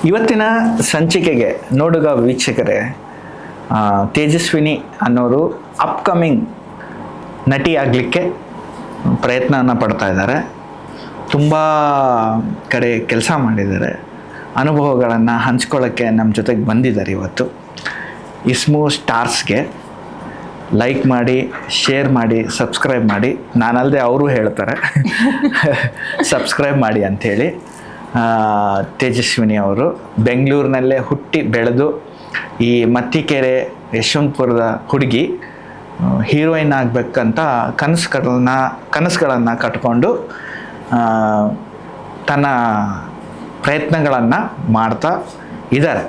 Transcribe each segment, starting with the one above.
ಇವತ್ತಿನ ಸಂಚಿಕೆಗೆ ನೋಡುಗ ವೀಕ್ಷಕರೇ, ತೇಜಸ್ವಿನಿ ಅನ್ನೋರು ಅಪ್ಕಮಿಂಗ್ ನಟಿ ಆಗಲಿಕ್ಕೆ ಪ್ರಯತ್ನನ ಪಡ್ತಾ ಇದ್ದಾರೆ. ತುಂಬ ಕಡೆ ಕೆಲಸ ಮಾಡಿದ್ದಾರೆ. ಅನುಭವಗಳನ್ನು ಹಂಚ್ಕೊಳ್ಳೋಕ್ಕೆ ನಮ್ಮ ಜೊತೆಗೆ ಬಂದಿದ್ದಾರೆ. ಇವತ್ತು ಇಸ್ಮು ಸ್ಟಾರ್ಸ್ಗೆ ಲೈಕ್ ಮಾಡಿ, ಶೇರ್ ಮಾಡಿ, ಸಬ್ಸ್ಕ್ರೈಬ್ ಮಾಡಿ. ನಾನಲ್ಲದೆ ಅವರು ಹೇಳ್ತಾರೆ ಸಬ್ಸ್ಕ್ರೈಬ್ ಮಾಡಿ ಅಂಥೇಳಿ. ತೇಜಸ್ವಿನಿ ಅವರು ಬೆಂಗಳೂರಿನಲ್ಲೇ ಹುಟ್ಟಿ ಬೆಳೆದು ಈ ಮತ್ತಿಕೆರೆ ಯಶವಂತಪುರದ ಹುಡುಗಿ ಹೀರೋಯಿನ್ ಆಗಬೇಕಂತ ಕನಸುಗಳನ್ನು ಕಟ್ಕೊಂಡು ತನ್ನ ಪ್ರಯತ್ನಗಳನ್ನು ಮಾಡ್ತಾ ಇದ್ದಾರೆ.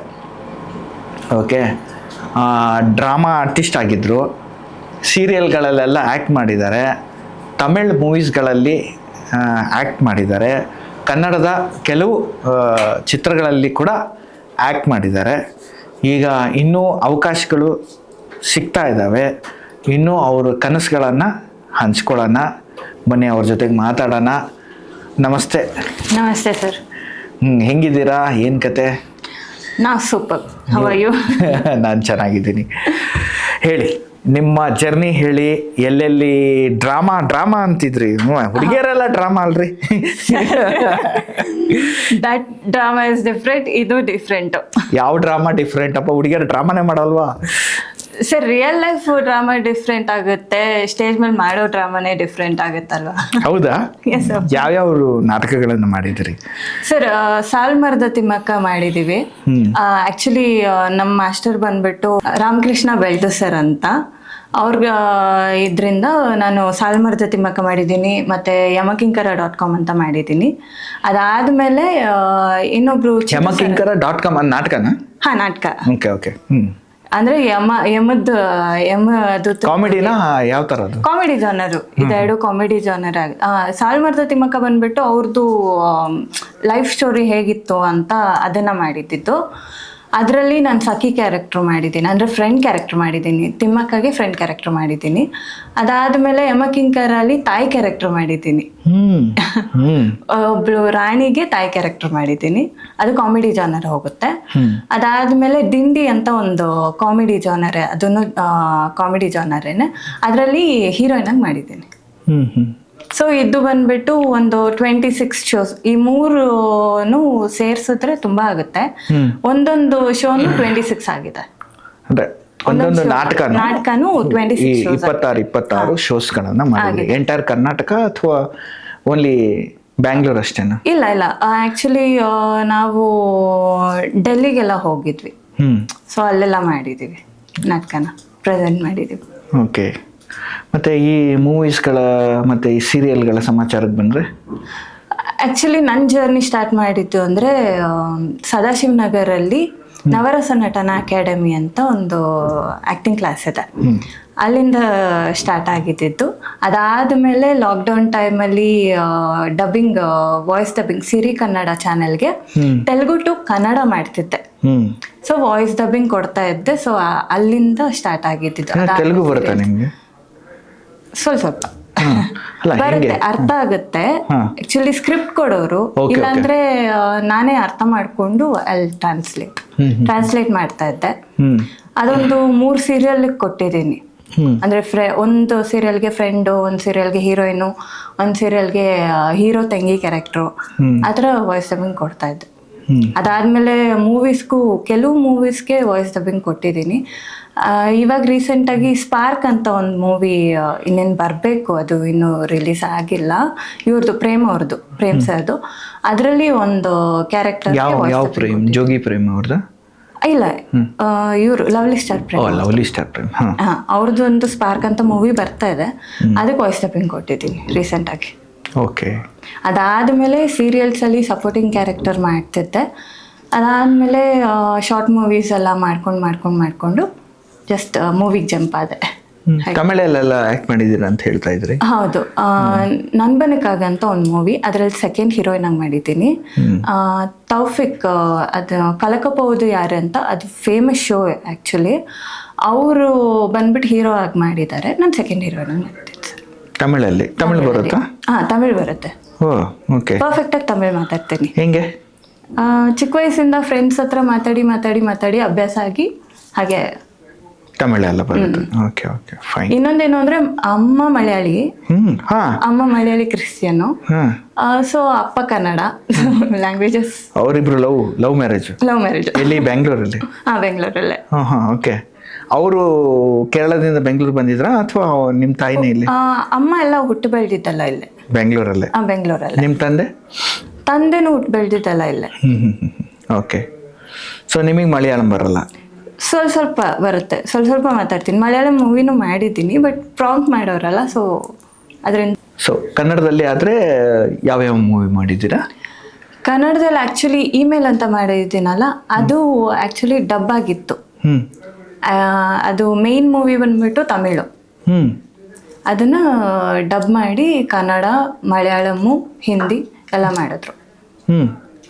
ಓಕೆ, ಡ್ರಾಮಾ ಆರ್ಟಿಸ್ಟ್ ಆಗಿದ್ದರು, ಸೀರಿಯಲ್ಗಳಲ್ಲೆಲ್ಲ ಆ್ಯಕ್ಟ್ ಮಾಡಿದ್ದಾರೆ, ತಮಿಳ್ ಮೂವೀಸ್ಗಳಲ್ಲಿ ಆ್ಯಕ್ಟ್ ಮಾಡಿದ್ದಾರೆ, ಕನ್ನಡದ ಕೆಲವು ಚಿತ್ರಗಳಲ್ಲಿ ಕೂಡ ಆ್ಯಕ್ಟ್ ಮಾಡಿದ್ದಾರೆ. ಈಗ ಇನ್ನೂ ಅವಕಾಶಗಳು ಸಿಗ್ತಾ ಇದ್ದಾವೆ. ಇನ್ನೂ ಅವ್ರ ಕನಸುಗಳನ್ನು ಹಂಚ್ಕೊಳ್ಳೋಣ. ಬನ್ನಿ ಅವ್ರ ಜೊತೆಗೆ ಮಾತಾಡೋಣ. ನಮಸ್ತೆ. ನಮಸ್ತೆ ಸರ್. ಹೆಂಗಿದ್ದೀರಾ? ಏನು ಕತೆ? ನಾವು ಸೂಪರ್. How are you? ನಾನು ಚೆನ್ನಾಗಿದ್ದೀನಿ. ಹೇಳಿ, ನಿಮ್ಮ ಜರ್ನಿ ಹೇಳಿ. ಎಲ್ಲೆಲ್ಲಿ ಡ್ರಾಮಾ ಅಂತಿದ್ರಿ? ಹುಡುಗಿಯರೆಲ್ಲ ಡ್ರಾಮಾ ಅಲ್ರಿ? ದಟ್ ಡ್ರಾಮಾ ಇಸ್ ಡಿಫ್ರೆಂಟ್, ಇದು ಡಿಫ್ರೆಂಟ್. ಯಾವ ಡ್ರಾಮಾ ಡಿಫ್ರೆಂಟ್ ಅಪ್ಪ? ಹುಡುಗಿಯರು ಡ್ರಾಮಾನೇ ಮಾಡಲ್ವಾ? Sir, real life drama different ಆಗುತ್ತೆ, ಸ್ಟೇಜ್ ಮೇಲೆ ಮಾಡೋ ಡ್ರಾಮಾನೇ ಡಿಫ್ರೆಂಟ್ ಆಗುತ್ತಲ್ವಾ? ಹೌದಾ? Yes sir. ಯಾವ್ಯಾವ ನಾಟಕಗಳನ್ನು ಮಾಡಿದಿರಿ ಸರ್? ಸಾಲ್ಮರದ ತಿಮ್ಮಕ್ಕ ಮಾಡಿದೀವಿ. ಆಕ್ಚುಲಿ ನಮ್ಮ ಮಾಸ್ಟರ್ ಬಂದ್ಬಿಟ್ಟು ರಾಮಕೃಷ್ಣ ಬೆಳ್ದು ಸರ್ ಅಂತ. ಅವ್ರಿಗೆ ಇದರಿಂದ ನಾನು ಸಾಲ್ಮರದ ತಿಮ್ಮಕ್ಕ ಮಾಡಿದ್ದೀನಿ, ಮತ್ತು ಯಮಕಿಂಕರ.com ಅಂತ ಮಾಡಿದ್ದೀನಿ. ಅದಾದಮೇಲೆ ಇನ್ನೊಬ್ರು ಯಮಕಿಂಕರ.com ನಾಟಕನ? ಹಾಂ, ನಾಟಕ. Okay okay. ಅಂದ್ರೆ ಅದು ಕಾಮಿಡಿನ? ಯಾವ ಥರ ಅದು? ಕಾಮಿಡಿ ಜಾನರು. ಇದೆರಡು ಕಾಮಿಡಿ ಜಾನರ್ ಆಗಿ. ಸಾಲ್ಮರದ ತಿಮ್ಮಕ್ಕ ಬಂದ್ಬಿಟ್ಟು ಅವ್ರದ್ದು ಲೈಫ್ ಸ್ಟೋರಿ ಹೇಗಿತ್ತು ಅಂತ ಅದನ್ನ ಮಾಡಿದ್ದಿದ್ದು. ಅದರಲ್ಲಿ ನಾನು ಸಖಿ ಕ್ಯಾರೆಕ್ಟರ್ ಮಾಡಿದ್ದೀನಿ, ಅಂದರೆ ಫ್ರೆಂಡ್ ಕ್ಯಾರೆಕ್ಟರ್ ಮಾಡಿದ್ದೀನಿ. ತಿಮ್ಮಕ್ಕಗೆ ಫ್ರೆಂಡ್ ಕ್ಯಾರೆಕ್ಟರ್ ಮಾಡಿದ್ದೀನಿ. ಅದಾದಮೇಲೆ ಯಮಕಿಂಕರಲ್ಲಿ ತಾಯಿ ಕ್ಯಾರೆಕ್ಟರ್ ಮಾಡಿದ್ದೀನಿ. ಒಬ್ಳು ರಾಣಿಗೆ ತಾಯಿ ಕ್ಯಾರೆಕ್ಟರ್ ಮಾಡಿದ್ದೀನಿ. ಅದು ಕಾಮಿಡಿ ಜಾನರ್ ಹೋಗುತ್ತೆ. ಅದಾದಮೇಲೆ ದಿಂಡಿ ಅಂತ ಒಂದು ಕಾಮಿಡಿ ಜಾನರ್, ಅದನ್ನು ಕಾಮಿಡಿ ಜಾನರೇನೆ. ಅದರಲ್ಲಿ ಹೀರೋಯಿನ್ ಆಗಿ ಮಾಡಿದ್ದೀನಿ. ಸೊ ಇದು ಬಂದ್ಬಿಟ್ಟು ಒಂದು 26 ಶೋಸ್. ಈ 3 ಸೇರ್ಸಿದ್ರೆ ತುಂಬಾ ಆಗುತ್ತೆ. ಒಂದೊಂದು ಶೋನು 26 ಆಗಿದೆ. ಒಂದೊಂದು ನಾಟಕನು 26 ಶೋಸ್ಗಳನ್ನ ಮಾಡಿದ್ರಿ. ಎಂಟೈರ್ ಕರ್ನಾಟಕ ಅಥವಾ ಓನ್ಲಿ ಬ್ಯಾಂಗ್ಳೂರ್ ಅಷ್ಟೇನಾ? ಇಲ್ಲ, ಆಕ್ಚುಲಿ ನಾವು ಡೆಲ್ಲಿಗೆಲ್ಲ ಹೋಗಿದ್ವಿ. ಸೊ ಅಲ್ಲೆಲ್ಲ ಮಾಡಿದೀವಿ, ನಾಟಕನ ಪ್ರೆಸೆಂಟ್ ಮಾಡಿದೀವಿ. ಓಕೆ. ಮತ್ತು ಈ ಮೂವೀಸ್ಗಳ ಮತ್ತು ಈ ಸೀರಿಯಲ್ಗಳ ಸಮಾಚಾರಕ್ಕೆ ಬಂದರೆ, ಆ್ಯಕ್ಚುಲಿ ನನ್ನ ಜರ್ನಿ ಸ್ಟಾರ್ಟ್ ಮಾಡಿದ್ದು ಅಂದರೆ ಸದಾಶಿವನಗರಲ್ಲಿ ನವರಸ ನಟನ ಅಕಾಡೆಮಿ ಅಂತ ಒಂದು ಆ್ಯಕ್ಟಿಂಗ್ ಕ್ಲಾಸ್ ಇದೆ. ಅಲ್ಲಿಂದ ಸ್ಟಾರ್ಟ್ ಆಗಿದ್ದು. ಅದಾದಮೇಲೆ ಲಾಕ್ಡೌನ್ ಟೈಮಲ್ಲಿ ಡಬ್ಬಿಂಗ್, ವಾಯ್ಸ್ ಡಬ್ಬಿಂಗ್ ಸಿರಿ ಕನ್ನಡ ಚಾನೆಲ್ಗೆ ತೆಲುಗು ಟು ಕನ್ನಡ ಮಾಡ್ತಿದ್ದೆ. ಸೊ ವಾಯ್ಸ್ ಡಬ್ಬಿಂಗ್ ಕೊಡ್ತಾ ಇದ್ದೆ. ಸೊ ಅಲ್ಲಿಂದ ಸ್ಟಾರ್ಟ್ ಆಗಿದ್ದು. ತೆಲುಗು ಬರುತ್ತಾ ನಿಮಗೆ? ಸ್ವಲ್ಪ ಬರುತ್ತೆ, ಅರ್ಥ ಆಗುತ್ತೆ. ಆಕ್ಚುಲಿ ಸ್ಕ್ರಿಪ್ಟ್ ಕೊಡೋರು, ಇಲ್ಲಾಂದ್ರೆ ನಾನೇ ಅರ್ಥ ಮಾಡ್ಕೊಂಡು ಅಲ್ಲಿ ಟ್ರಾನ್ಸ್ಲೇಟ್ ಮಾಡ್ತಾ ಇದ್ದೆ. ಅದೊಂದು 3 ಸೀರಿಯಲ್ ಕೊಟ್ಟಿದ್ದೀನಿ. ಅಂದ್ರೆ ಒಂದು ಸೀರಿಯಲ್ಗೆ ಫ್ರೆಂಡು, ಒಂದು ಸೀರಿಯಲ್ಗೆ ಹೀರೋಯಿನು, ಒಂದು ಸೀರಿಯಲ್ಗೆ ಹೀರೋ ತಂಗಿ ಕ್ಯಾರೆಕ್ಟ್ರು, ಆ ಥರ ವಾಯ್ಸ್ ಡಬ್ಬಿಂಗ್ ಕೊಡ್ತಾ ಇದ್ದೆ. ಅದಾದ್ಮೇಲೆ ಕೆಲವು ಮೂವೀಸ್ಗೆ ವಾಯ್ಸ್ ಡಬ್ಬಿಂಗ್ ಕೊಟ್ಟಿದ್ದೀನಿ. ಇವಾಗ ರೀಸೆಂಟಾಗಿ ಸ್ಪಾರ್ಕ್ ಅಂತ ಒಂದು ಮೂವಿ ಇನ್ನೇನು ಬರಬೇಕು, ಅದು ಇನ್ನೂ ರಿಲೀಸ್ ಆಗಿಲ್ಲ. ಇವ್ರದ್ದು ಪ್ರೇಮ್ ಸರ್ದು. ಅದರಲ್ಲಿ ಒಂದು ಕ್ಯಾರೆಕ್ಟರ್. ಜೋಗಿ ಪ್ರೇಮ್ ಅವ್ರದ್ದು? ಇಲ್ಲ, ಇವರು ಲವ್ಲಿ ಸ್ಟಾರ್ ಪ್ರೇಮ್. ಅವ್ರದ್ದು ಒಂದು ಸ್ಪಾರ್ಕ್ ಅಂತ ಮೂವಿ ಬರ್ತಾ ಇದೆ, ಅದಕ್ಕೆ ವಾಯ್ಸ್ ಡಬ್ಬಿಂಗ್ ಕೊಟ್ಟಿದ್ದೀನಿ ರೀಸೆಂಟಾಗಿ. ಓಕೆ. ಅದಾದಮೇಲೆ ಸೀರಿಯಲ್ಸಲ್ಲಿ ಸಪೋರ್ಟಿಂಗ್ ಕ್ಯಾರೆಕ್ಟರ್ ಮಾಡ್ತಿದ್ದೆ. ಅದಾದಮೇಲೆ ಶಾರ್ಟ್ ಮೂವೀಸ್ ಎಲ್ಲ ಮಾಡ್ಕೊಂಡು ಜಸ್ಟ್ ಮೂವಿಗೆ ಜಂಪ್ ಆದೆ. ತಮಿಳಲ್ಲೆಲ್ಲ ಆ್ಯಕ್ಟ್ ಮಾಡಿದ್ದೀರಾ ಅಂತ ಹೇಳ್ತಾ ಇದ್ರಿ? ಹೌದು. ನನ್ಬನಕ್ಕಾಗ ಅಂತ ಒಂದು ಮೂವಿ, ಅದರಲ್ಲಿ ಸೆಕೆಂಡ್ ಹೀರೋಯಿನ್ ಆಗಿ ಮಾಡಿದ್ದೀನಿ. ತೌಫಿಕ್, ಅದು ಕಲಕಪೌದು ಯಾರು ಅಂತ, ಅದು ಫೇಮಸ್ ಶೋ ಆ್ಯಕ್ಚುಲಿ. ಅವರು ಬಂದ್ಬಿಟ್ಟು ಹೀರೋ ಆಗಿ ಮಾಡಿದ್ದಾರೆ, ನಾನು ಸೆಕೆಂಡ್ ಹೀರೋಯಿನ್ ಆಗಿ ಮಾಡಿದ್ದೀನಿ ಸರ್. ತಮಿಳ್ ಬರುತ್ತಾ? ಹಾಂ, ತಮಿಳ್ ಬರುತ್ತೆ. ಓ, ಓಕೆ. ಪರ್ಫೆಕ್ಟಾಗಿ ತಮಿಳ್ ಮಾತಾಡ್ತೀನಿ. ಹೆಂಗೆ? ಚಿಕ್ಕ ವಯಸ್ಸಿಂದ ಫ್ರೆಂಡ್ಸ್ ಹತ್ರ ಮಾತಾಡಿ ಮಾತಾಡಿ ಮಾತಾಡಿ ಅಭ್ಯಾಸ ಆಗಿ ಹಾಗೆ. ತಮಿಳ್ ಎಲ್ಲ ಬರುತ್ತೆ. Okay okay fine. ಇನ್ನೊಂದೇನು ಅಂದ್ರೆ ಅಮ್ಮ ಮಲಯಾಳಿ, ಅಮ್ಮ ಮಲಯಾಳಿ ಕ್ರಿಶ್ಚಿಯನ್ನು, ಸೊ ಅಪ್ಪ ಕನ್ನಡ. ಲ್ಯಾಂಗ್ವೇಜಸ್ ಅವರಿಬ್ರು ಲವ್ ಮ್ಯಾರೇಜ್. ಎಲ್ಲಿ? ಬೆಂಗಳೂರಲ್ಲಿ? ಬೆಂಗಳೂರಲ್ಲೇ. ಓಕೆ. ಅವರು ಕೇರಳದಿಂದ ಬೆಂಗಳೂರು ಬಂದಿದ್ರಾ ಅಥವಾ ನಿಮ್ಮ ತಾಯಿನೇ ಇಲ್ಲಿ? ಅಮ್ಮ ಎಲ್ಲ ಹುಟ್ಟು ಬೆಳೆದಿದ್ದಲ್ಲ ಇಲ್ಲೇ ಬೆಂಗಳೂರಲ್ಲೇ. ಬೆಂಗಳೂರಲ್ಲೇ. ನಿಮ್ಮ ತಂದೆನೂ ಹುಟ್ಟು ಬೆಳೆದಿದ್ದಲ್ಲ ಇಲ್ಲೇ. ಓಕೆ. ಸೊ ನಿಮಗೆ ಮಲಯಾಳಂ ಬರಲ್ಲ? ಸ್ವಲ್ಪ ಬರುತ್ತೆ, ಸ್ವಲ್ಪ ಮಾತಾಡ್ತೀನಿ. ಮಲಯಾಳಂ ಮೂವಿನೂ ಮಾಡಿದ್ದೀನಿ, ಬಟ್ ಪ್ರಾಂಪ್ಟ್ ಮಾಡೋರಲ್ಲ, ಸೊ ಅದರಿಂದ. ಸೊ ಕನ್ನಡದಲ್ಲಿ ಆದರೆ ಯಾವ್ಯಾವ ಮೂವಿ ಮಾಡಿದ್ದೀರಾ? ಕನ್ನಡದಲ್ಲಿ ಆ್ಯಕ್ಚುಲಿ ಇಮೇಲ್ ಅಂತ ಮಾಡಿದ್ದೀನಲ್ಲ, ಅದು ಆ್ಯಕ್ಚುಲಿ ಡಬ್ ಆಗಿತ್ತು. ಅದು ಮೇನ್ ಮೂವಿ ಬಂದ್ಬಿಟ್ಟು ತಮಿಳು. ಅದನ್ನು ಡಬ್ ಮಾಡಿ ಕನ್ನಡ, ಮಲಯಾಳಮು, ಹಿಂದಿ ಎಲ್ಲ ಮಾಡಿದ್ರು.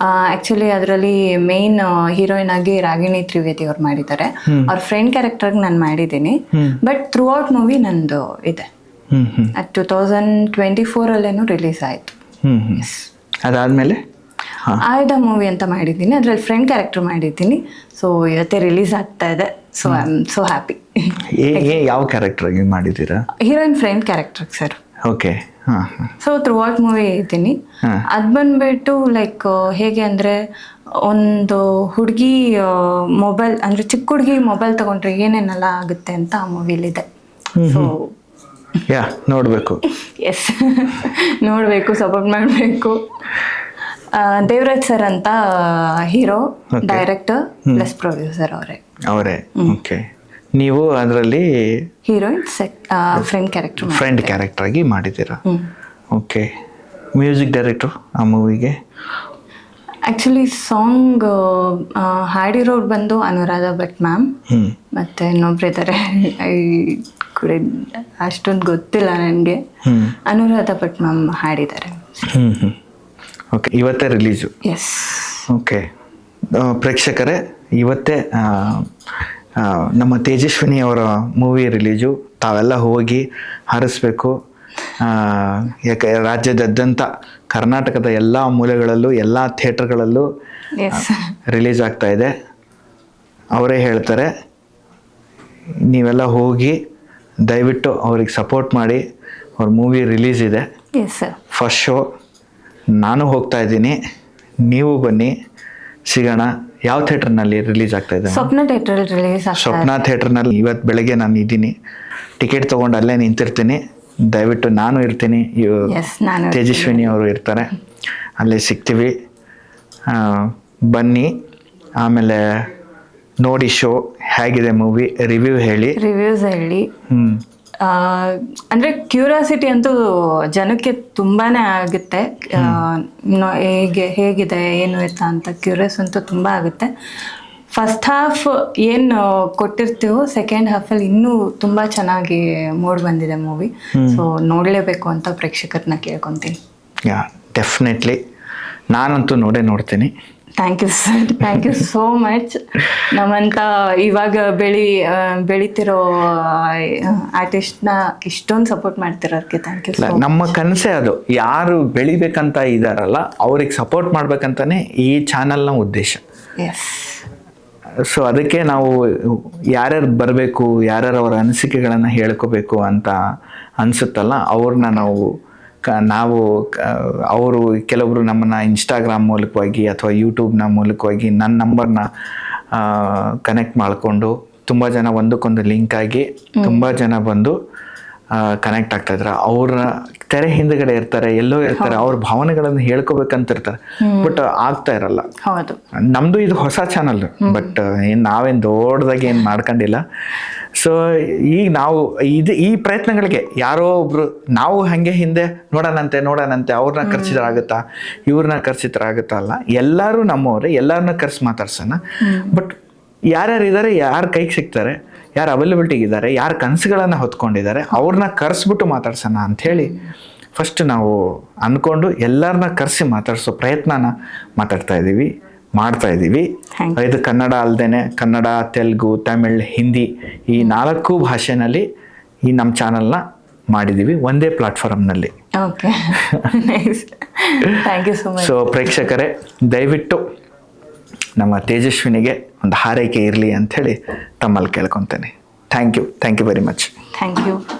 ಆ್ಯಕ್ಚುಲಿ ಅದರಲ್ಲಿ ಮೇನ್ ಹೀರೋಯಿನ್ ಆಗಿ ರಾಗಿಣಿ ತ್ರಿವೇದಿ ಅವ್ರು ಮಾಡಿದ್ದಾರೆ. ಅವ್ರ ಫ್ರೆಂಡ್ ಕ್ಯಾರೆಕ್ಟರ್ಗೆ ನಾನು ಮಾಡಿದ್ದೀನಿ, ಬಟ್ ಥ್ರೂ ಔಟ್ ಮೂವಿ ನಂದು ಇದೆ. 2024 ರಿಲೀಸ್ ಆಯಿತು. ಅದಾದಮೇಲೆ ಆಯ್ದ ಮೂವಿ ಅಂತ ಮಾಡಿದ್ದೀನಿ, ಅದರಲ್ಲಿ ಫ್ರೆಂಡ್ ಕ್ಯಾರೆಕ್ಟರ್ ಮಾಡಿದ್ದೀನಿ. ಸೊ ಇವತ್ತೇ ರಿಲೀಸ್ ಆಗ್ತಾ ಇದೆ. So I am so happy. ಯಾವ ಕ್ಯಾರೆಕ್ಟರ್ ಮಾಡಿದ್ದೀರಾ? Heroine friend character sir. Okay. So through out movie ಇದ್ದೀನಿ. ಅದು ಬಂದ್ಬಿಟ್ಟು ಲೈಕ್ ಹೇಗೆ ಅಂದರೆ, ಒಂದು ಹುಡುಗಿ ಮೊಬೈಲ್ ಅಂದರೆ ಚಿಕ್ಕ ಹುಡುಗಿ ಮೊಬೈಲ್ ತಗೊಂಡ್ರೆ ಏನೇನೆಲ್ಲ ಆಗುತ್ತೆ ಅಂತ ಆ ಮೂವಿಲಿದೆ. ಸೊ ನೋಡಬೇಕು. ಎಸ್, ನೋಡಬೇಕು, ಸಪೋರ್ಟ್ ಮಾಡಬೇಕು. ದೇವರಾಜ್ ಸರ್ ಅಂತ ಹೀರೋ, ಡೈರೆಕ್ಟರ್ ಪ್ಲಸ್ ಪ್ರೊಡ್ಯೂಸರ್ ಅವರೇ. ಓಕೆ. ನೀವು ಅದರಲ್ಲಿ ಹೀರೋಯಿನ್ ಫ್ರೆಂಡ್ ಕ್ಯಾರೆಕ್ಟರ್ ಆಗಿ ಮಾಡಿದ್ದೀರಾ? ಓಕೆ. ಮ್ಯೂಸಿಕ್ ಡೈರೆಕ್ಟರ್ ಆ ಮೂವಿಗೆ? ಆ್ಯಕ್ಚುಲಿ ಸಾಂಗ್ ಹಾಡಿರೋರು ಬಂದು ಅನುರಾಧ ಭಟ್ ಮ್ಯಾಮ್, ಮತ್ತು ಇನ್ನೊಬ್ರು ಇದ್ದಾರೆ, ಅಷ್ಟೊಂದು ಗೊತ್ತಿಲ್ಲ ನನಗೆ. ಅನುರಾಧ ಭಟ್ ಮ್ಯಾಮ್ ಹಾಡಿದ್ದಾರೆ. ಓಕೆ. ಇವತ್ತೇ ರಿಲೀಸು? ಎಸ್. ಓಕೆ. ಪ್ರೇಕ್ಷಕರೇ, ಇವತ್ತೇ ನಮ್ಮ ತೇಜಸ್ವಿನಿ ಅವರ ಮೂವಿ ರಿಲೀಸು. ತಾವೆಲ್ಲ ಹೋಗಿ ಹರಿಸ್ಬೇಕು. ಯಾಕೆ ರಾಜ್ಯದಾದ್ಯಂತ ಕರ್ನಾಟಕದ ಎಲ್ಲ ಮೂಲೆಗಳಲ್ಲೂ ಎಲ್ಲ ಥಿಯೇಟರ್ಗಳಲ್ಲೂ ರಿಲೀಸ್ ಆಗ್ತಾ ಇದೆ. ಅವರೇ ಹೇಳ್ತಾರೆ, ನೀವೆಲ್ಲ ಹೋಗಿ ದಯವಿಟ್ಟು ಅವ್ರಿಗೆ ಸಪೋರ್ಟ್ ಮಾಡಿ. ಅವ್ರ ಮೂವಿ ರಿಲೀಸ್ ಇದೆ, ಫಸ್ಟ್ ಶೋ. ನಾನು ಹೋಗ್ತಾ ಇದ್ದೀನಿ, ನೀವು ಬನ್ನಿ, ಸಿಗೋಣ. ಯಾವ ಥಿಯೇಟರ್ನಲ್ಲಿ ರಿಲೀಸ್ ಆಗ್ತಾ ಇದೆ? ಸ್ವಪ್ನ ಥಿಯೇಟರ್ನಲ್ಲಿ ಇವತ್ತು ಬೆಳಗ್ಗೆ ನಾನು ಇದ್ದೀನಿ. ಟಿಕೆಟ್ ತೊಗೊಂಡು ಅಲ್ಲೇ ನಿಂತಿರ್ತೀನಿ. ದಯವಿಟ್ಟು ನಾನು ಇರ್ತೀನಿ, ತೇಜಸ್ವಿನಿ ಅವರು ಇರ್ತಾರೆ, ಅಲ್ಲೇ ಸಿಗ್ತೀವಿ. ಬನ್ನಿ. ಆಮೇಲೆ ನೋಡಿ ಶೋ ಹೇಗಿದೆ ಮೂವಿ, ರಿವ್ಯೂಸ್ ಹೇಳಿ. ಅಂದರೆ ಕ್ಯೂರಿಯಾಸಿಟಿ ಅಂತೂ ಜನಕ್ಕೆ ತುಂಬಾ ಆಗುತ್ತೆ. ಹೇಗಿದೆ ಏನು ಎತ್ತ ಅಂತ ಕ್ಯೂರಿಯಸ್ ಅಂತೂ ತುಂಬ ಆಗುತ್ತೆ. ಫಸ್ಟ್ ಹಾಫ್ ಏನು ಕೊಟ್ಟಿರ್ತೀವೋ ಸೆಕೆಂಡ್ ಹಾಫಲ್ಲಿ ಇನ್ನೂ ತುಂಬ ಚೆನ್ನಾಗಿ ಮೂಡ್ ಬಂದಿದೆ ಮೂವಿ. ಸೊ ನೋಡಲೇಬೇಕು ಅಂತ ಪ್ರೇಕ್ಷಕರನ್ನ ಕೇಳ್ಕೊತೀನಿ. ಡೆಫಿನೆಟ್ಲಿ ನಾನಂತೂ ನೋಡ್ತೀನಿ. Thank you sir, thank you so much. ನಮ್ಮಂತ ಇವಾಗ ಬೆಳಿತಿರೋ ಆರ್ಟಿಸ್ಟ್ನ ಇಷ್ಟೊಂದು ಸಪೋರ್ಟ್ ಮಾಡ್ತಿರೋದಕ್ಕೆ ಥ್ಯಾಂಕ್ ಯು. ನಮ್ಮ ಕನಸೇ ಅದು. ಯಾರು ಬೆಳಿಬೇಕಂತ ಇದ್ದಾರಲ್ಲ ಅವ್ರಿಗೆ ಸಪೋರ್ಟ್ ಮಾಡ್ಬೇಕಂತಾನೆ ಈ ಚಾನಲ್ನ ಉದ್ದೇಶ. ಎಸ್. ಸೊ ಅದಕ್ಕೆ ನಾವು ಯಾರ್ಯಾರು ಬರಬೇಕು, ಯಾರ್ಯಾರು ಅವರ ಅನಿಸಿಕೆಗಳನ್ನು ಹೇಳ್ಕೋಬೇಕು ಅಂತ ಅನಿಸುತ್ತಲ್ಲ, ಅವ್ರನ್ನ ನಾವು ಅವರು ಕೆಲವರು ನಮ್ಮನ್ನು ಇನ್ಸ್ಟಾಗ್ರಾಮ್ ಮೂಲಕವಾಗಿ ಅಥವಾ ಯೂಟ್ಯೂಬ್ನ ಮೂಲಕವಾಗಿ ನನ್ನ ನಂಬರ್ನ ಕನೆಕ್ಟ್ ಮಾಡಿಕೊಂಡು ತುಂಬ ಜನ ಒಂದಕ್ಕೊಂದು ಲಿಂಕ್ ಆಗಿ ತುಂಬ ಜನ ಬಂದು ಕನೆಕ್ಟ್ ಆಗ್ತಾಯಿದ್ದಾರೆ. ಅವ್ರ ತೆರೆ ಹಿಂದ್ಗಡೆ ಇರ್ತಾರೆ, ಎಲ್ಲೋ ಇರ್ತಾರೆ, ಅವ್ರ ಭಾವನೆಗಳನ್ನು ಹೇಳ್ಕೋಬೇಕಂತ ಇರ್ತಾರೆ, ಬಟ್ ಆಗ್ತಾ ಇರಲ್ಲ. ನಮ್ಮದು ಇದು ಹೊಸ ಚಾನಲ್, ಬಟ್ ನಾವೇನು ದೊಡ್ಡದಾಗಿ ಏನು ಮಾಡ್ಕೊಂಡಿಲ್ಲ. ಸೊ ಈಗ ನಾವು ಈ ಪ್ರಯತ್ನಗಳಿಗೆ ಯಾರೋ ಒಬ್ರು ನಾವು ಹಾಗೆ ಹಿಂದೆ ನೋಡೋಣಂತೆ ಅವ್ರನ್ನ ಕರ್ಸಿದ್ರಾಗುತ್ತಾ ಇವ್ರನ್ನ ಕರ್ಸಿದ್ರಾಗುತ್ತಾ ಅಲ್ಲ, ಎಲ್ಲರೂ ನಮ್ಮವ್ರೆ, ಎಲ್ಲರನ್ನ ಕರ್ಸಿ ಮಾತಾಡ್ಸೋಣ. ಬಟ್ ಯಾರ್ಯಾರಿದ್ದಾರೆ, ಯಾರು ಕೈಗೆ ಸಿಗ್ತಾರೆ, ಯಾರು ಅವೈಲಬಿಲಿಟಿಗಿದ್ದಾರೆ, ಯಾರು ಕನಸುಗಳನ್ನು ಹೊತ್ಕೊಂಡಿದ್ದಾರೆ, ಅವ್ರನ್ನ ಕರೆಸ್ಬಿಟ್ಟು ಮಾತಾಡ್ಸೋಣ ಅಂಥೇಳಿ ಫಸ್ಟ್ ನಾವು ಅಂದ್ಕೊಂಡು ಎಲ್ಲರನ್ನ ಕರೆಸಿ ಮಾತಾಡಿಸೋ ಪ್ರಯತ್ನನ ಮಾಡ್ತಾ ಇದ್ದೀವಿ. ಇದು ಕನ್ನಡ ಅಲ್ಲದೆ ಕನ್ನಡ, ತೆಲುಗು, ತಮಿಳ್, ಹಿಂದಿ ಈ 4 ಭಾಷೆನಲ್ಲಿ ಈ ನಮ್ಮ ಚಾನಲ್ನ ಮಾಡಿದ್ದೀವಿ, ಒಂದೇ ಪ್ಲಾಟ್ಫಾರ್ಮ್ನಲ್ಲಿ. ಸೊ ಪ್ರೇಕ್ಷಕರೇ, ದಯವಿಟ್ಟು ನಮ್ಮ ತೇಜಸ್ವಿನಿಗೆ ಒಂದು ಹಾರೈಕೆ ಇರಲಿ ಅಂಥೇಳಿ ತಮ್ಮಲ್ಲಿ ಕೇಳ್ಕೊತೇನೆ. Thank you very much. Thank you.